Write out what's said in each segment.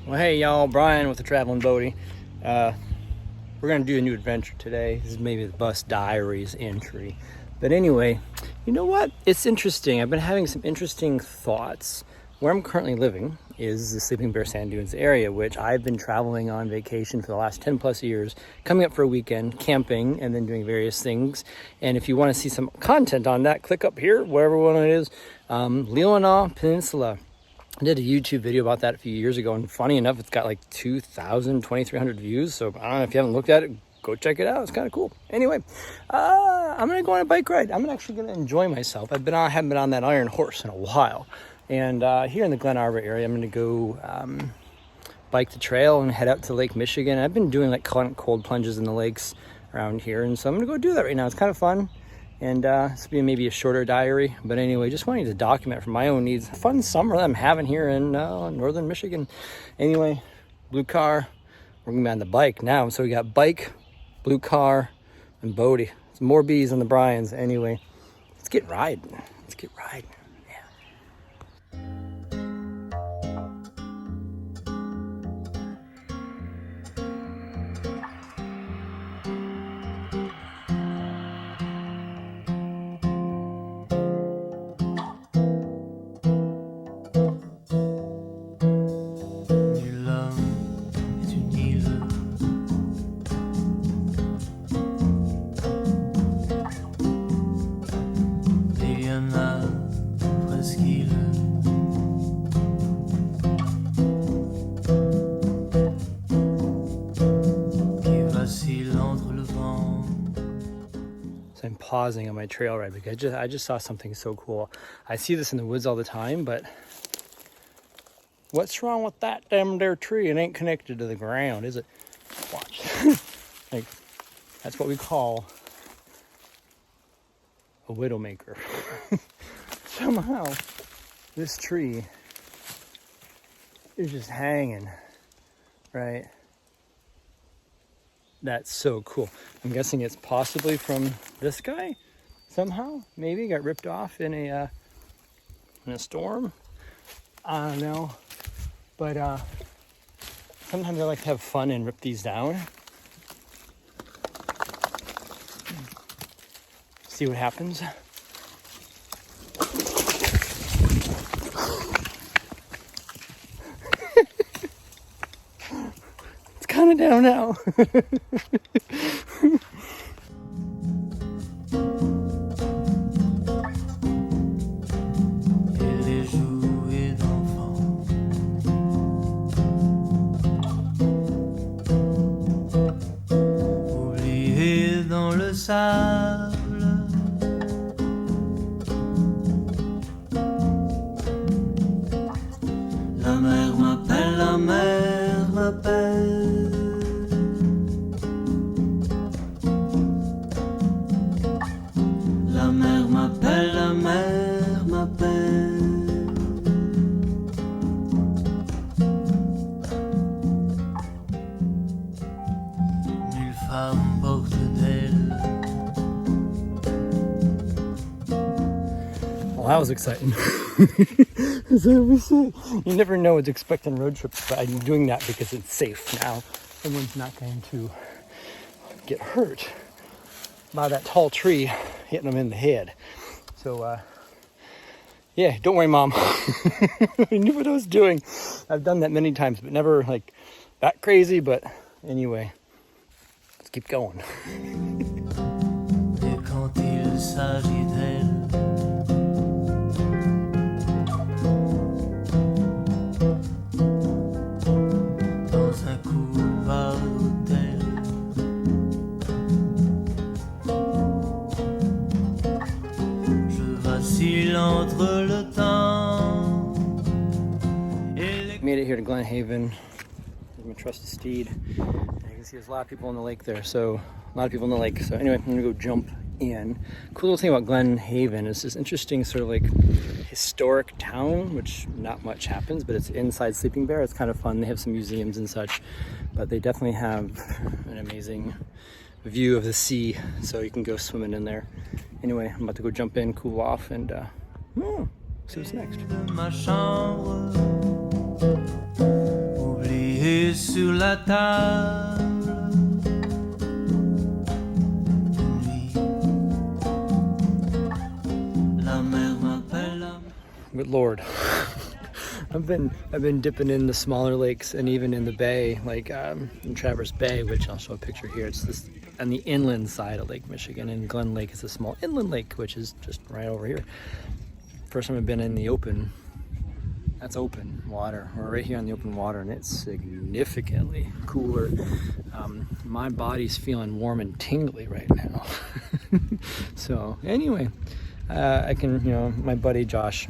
Well, hey y'all, Brian with the Traveling Bodhi. We're gonna do a new adventure today. This is maybe the Bus Diaries entry. But anyway, you know what? It's interesting. I've been having some interesting thoughts. Where I'm currently living is the Sleeping Bear Sand Dunes area, which I've been traveling on vacation for the last 10 plus years, coming up for a weekend, camping, and then doing various things. And if you want to see some content on that, click up here, wherever one it is. Leelanau Peninsula. I did a YouTube video about that a few years ago, and funny enough, it's got like 2,300 views. So I don't know if you haven't looked at it, go check it out. It's kind of cool. Anyway, I'm gonna go on a bike ride. I'm actually gonna enjoy myself. I haven't been on that iron horse in a while. And here in the Glen Arbor area, I'm gonna go bike the trail and head out to Lake Michigan. I've been doing like cold plunges in the lakes around here, and so I'm gonna go do that right now. It's kind of fun. And this will be maybe a shorter diary, but anyway, just wanting to document for my own needs. Fun summer that I'm having here in northern Michigan. Anyway, blue car, we're gonna be on the bike now. So we got bike, blue car, and Bodhi. Some more bees on the Bryans. Anyway, let's get riding. Let's get riding. So I'm pausing on my trail ride because I just saw something so cool. I see this in the woods all the time, but what's wrong with that damn there tree? It ain't connected to the ground, is it? Watch. Like, that's what we call a widowmaker. Somehow, this tree is just hanging, right? That's so cool. I'm guessing it's possibly from this guy somehow. Maybe got ripped off in a storm. I don't know. But sometimes I like to have fun and rip these down. See what happens. It's kind of down now. La mer m'appelle, la mer m'appelle. La mer m'appelle, la mer m'appelle. Nulle femme porte d'elle. Well, that was exciting. You never know what's expecting road trips, but I'm doing that because it's safe now. Someone's not going to get hurt by that tall tree hitting them in the head. So, yeah, don't worry, Mom. I knew what I was doing. I've done that many times, but never like that crazy. But anyway, let's keep going. Et quand il s'agit d'elle, entre le temps. Made it here to Glen Haven. There's my trusty steed. And you can see there's a lot of people on the lake there. So a lot of people on the lake. So anyway, I'm gonna go jump in. Cool little thing about Glen Haven is this interesting sort of like historic town, which not much happens, but it's inside Sleeping Bear. It's kind of fun. They have some museums and such, but they definitely have an amazing view of the sea, so you can go swimming in there. Anyway, I'm about to go jump in, cool off, and see what's next. sur la table. Une nuit, la mer m'appelle. But Lord, I've been dipping in the smaller lakes and even in the bay, like in Traverse Bay, which I'll show a picture here. It's this on the inland side of Lake Michigan, and Glen Lake is a small inland lake, which is just right over here. First time I've been in the open. That's open water. We're right here on the open water, and it's significantly cooler. My body's feeling warm and tingly right now. So anyway, I can, my buddy Josh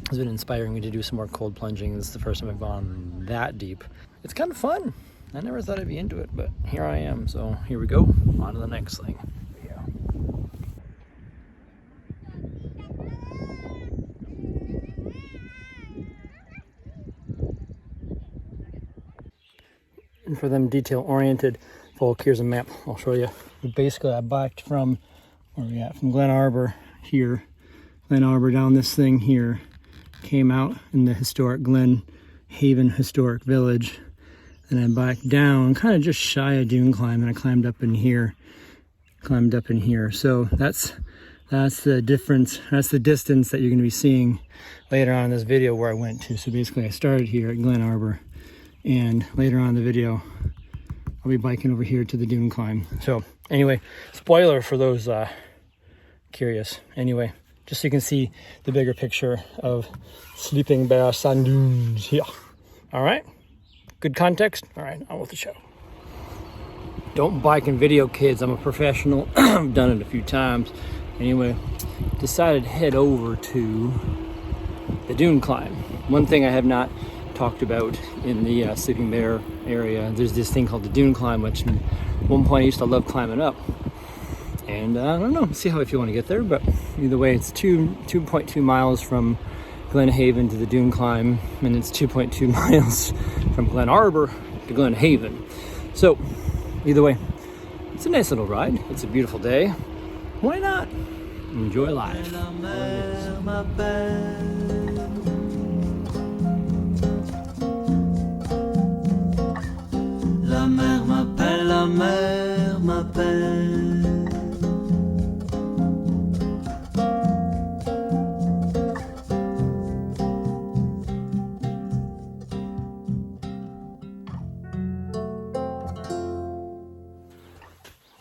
has been inspiring me to do some more cold plunging. This is the first time I've gone that deep. It's kind of fun. I never thought I'd be into it, but here I am. So here we go, on to the next thing. Yeah. And for them detail-oriented folk, here's a map. I'll show you. Basically, I biked from, where are we at? From Glen Arbor here. Glen Arbor down this thing here. Came out in the historic Glen Haven Historic Village. And I biked down, kind of just shy of Dune Climb, and I climbed up in here. So that's the difference. That's the distance that you're going to be seeing later on in this video where I went to. So basically, I started here at Glen Arbor. And later on in the video, I'll be biking over here to the Dune Climb. So anyway, spoiler for those curious. Anyway, just so you can see the bigger picture of Sleeping Bear Sand Dunes here. All right, good context. All right, on with the show. Don't bike and video, kids. I'm a professional. I've done it a few times. Anyway, decided to head over to the Dune Climb. One thing I have not talked about in the Sleeping Bear area, there's this thing called the Dune Climb, which at one point I used to love climbing up. And I don't know, see how I feel when I get there, but either way, it's 2.2 miles from Glen Haven to the Dune Climb, and it's 2.2 miles from Glen Arbor to Glen Haven. So either way, it's a nice little ride. It's a beautiful day. Why not? Enjoy life. La mer m'appelle, la mer m'appelle.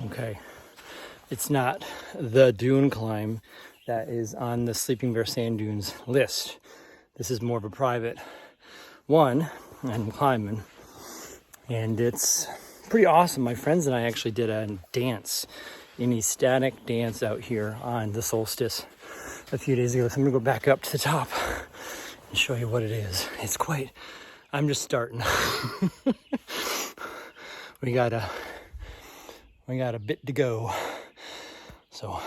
Okay, it's not the Dune Climb that is on the Sleeping Bear Sand Dunes list. This is more of a private one I'm climbing, and it's pretty awesome. My friends and I actually did a dance, an ecstatic dance out here on the solstice a few days ago. So I'm gonna go back up to the top and show you what it is. It's quite, I'm just starting. We got a bit to go, so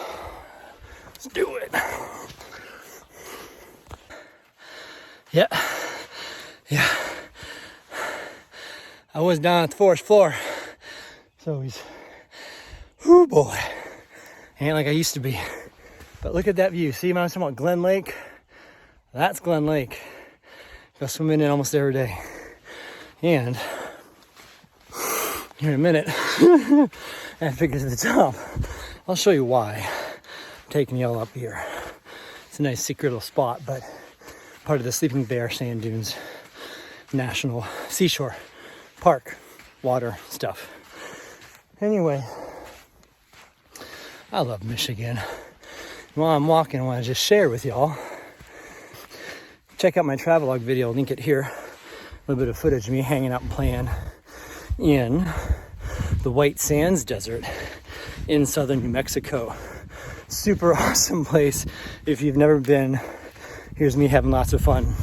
let's do it. Yeah. I was down at the forest floor, so oh boy, ain't like I used to be. But look at that view. See, I'm talking about Glen Lake. That's Glen Lake. Go swimming in almost every day. And here in a minute, and to get to the top, I'll show you why I'm taking y'all up here. It's a nice secret little spot, but part of the Sleeping Bear Sand Dunes National Seashore Park water stuff. Anyway, I love Michigan. While I'm walking, I want to just share with y'all. Check out my travelogue video, link it here. A little bit of footage of me hanging out and playing in the White Sands Desert in southern New Mexico. Super awesome place. If you've never been, here's me having lots of fun.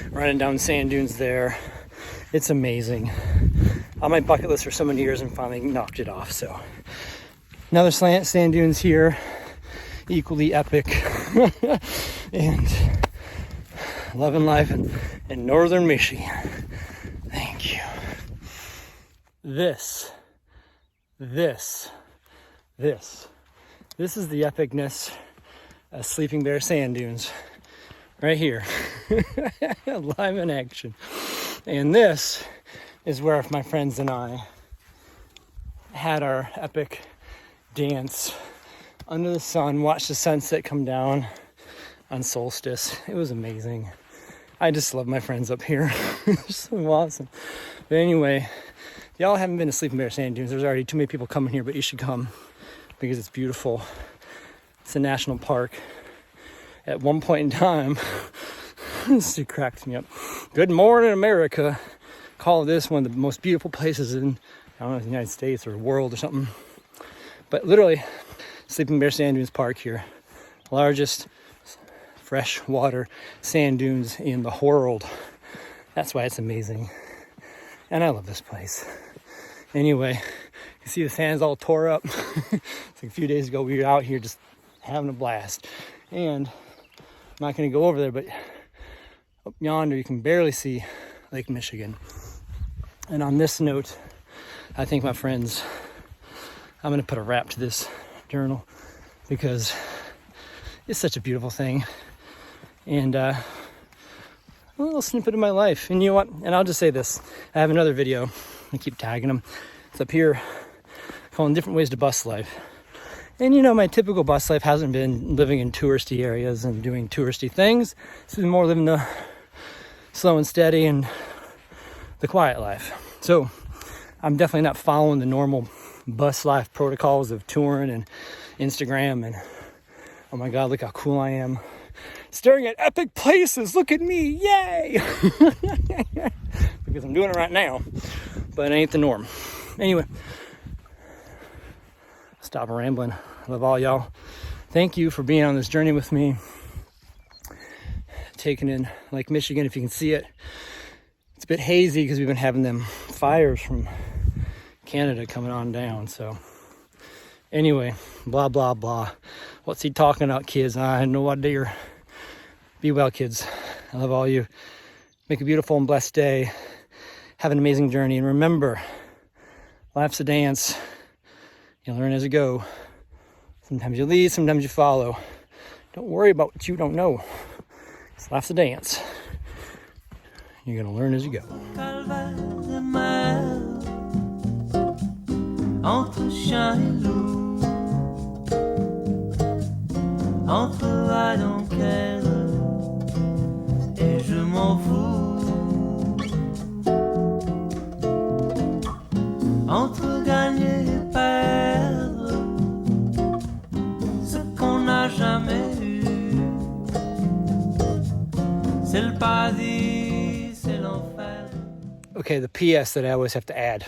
Running down sand dunes there. It's amazing. On my bucket list for so many years and finally knocked it off. So another sand dunes here, equally epic. And loving life in northern Michigan. Thank you. This is the epicness of Sleeping Bear Sand Dunes. Right here. Live in action. And this is where my friends and I had our epic dance under the sun, watched the sunset come down on solstice. It was amazing. I just love my friends up here. They're so awesome. But anyway, y'all haven't been to Sleeping Bear Sand Dunes. There's already too many people coming here, but you should come because it's beautiful. It's a national park. At one point in time, this cracks me up. Good morning, America. Call this one of the most beautiful places in, I don't know, the United States or the world or something. But literally, Sleeping Bear Sand Dunes Park here. Largest freshwater sand dunes in the world. That's why it's amazing. And I love this place. Anyway, you see the sand's all tore up. It's like a few days ago we were out here just having a blast. And I'm not going to go over there, but up yonder you can barely see Lake Michigan. And on this note, I think, my friends, I'm going to put a wrap to this journal because it's such a beautiful thing. And a little snippet of my life. And you know what? And I'll just say this. I have another video. I keep tagging them. It's up here calling different ways to bus life. And you know, my typical bus life hasn't been living in touristy areas and doing touristy things. It's been more living the slow and steady and the quiet life. So I'm definitely not following the normal bus life protocols of touring and Instagram and, oh my God, look how cool I am. Staring at epic places, look at me, yay! Because I'm doing it right now, but it ain't the norm. Anyway, stop rambling. I love all y'all. Thank you for being on this journey with me. Taking in Lake Michigan, if you can see it. It's a bit hazy because we've been having them fires from Canada coming on down, so. Anyway, blah, blah, blah. What's he talking about, kids? I had no idea. Be well, kids. I love all you. Make a beautiful and blessed day. Have an amazing journey. And remember, life's a dance. You learn as you go. Sometimes you lead, sometimes you follow. Don't worry about what you don't know. It's life's a dance. You're going to learn as you go. Entre chien et loup, entre va donc elle et je m'en fous, entre gagner et perdre ce qu'on n'a jamais eu, c'est le paradis, c'est l'enfer. Okay, the PS that I always have to add.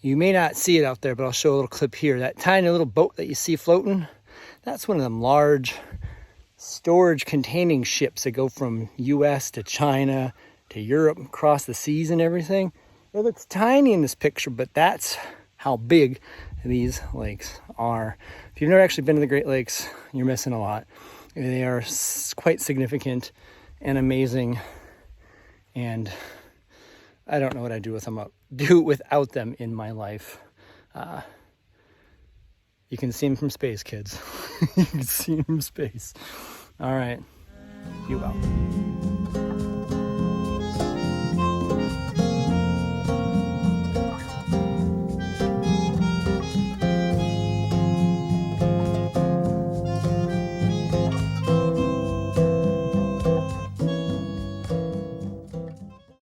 You may not see it out there, but I'll show a little clip here. That tiny little boat that you see floating, that's one of them large storage containing ships that go from US to China to Europe, across the seas and everything. It looks tiny in this picture, but that's how big these lakes are. If you've never actually been to the Great Lakes, you're missing a lot. They are quite significant and amazing, and I don't know what I'd do without them in my life. You can see them from space, kids. You can see them from space. All right. Be well.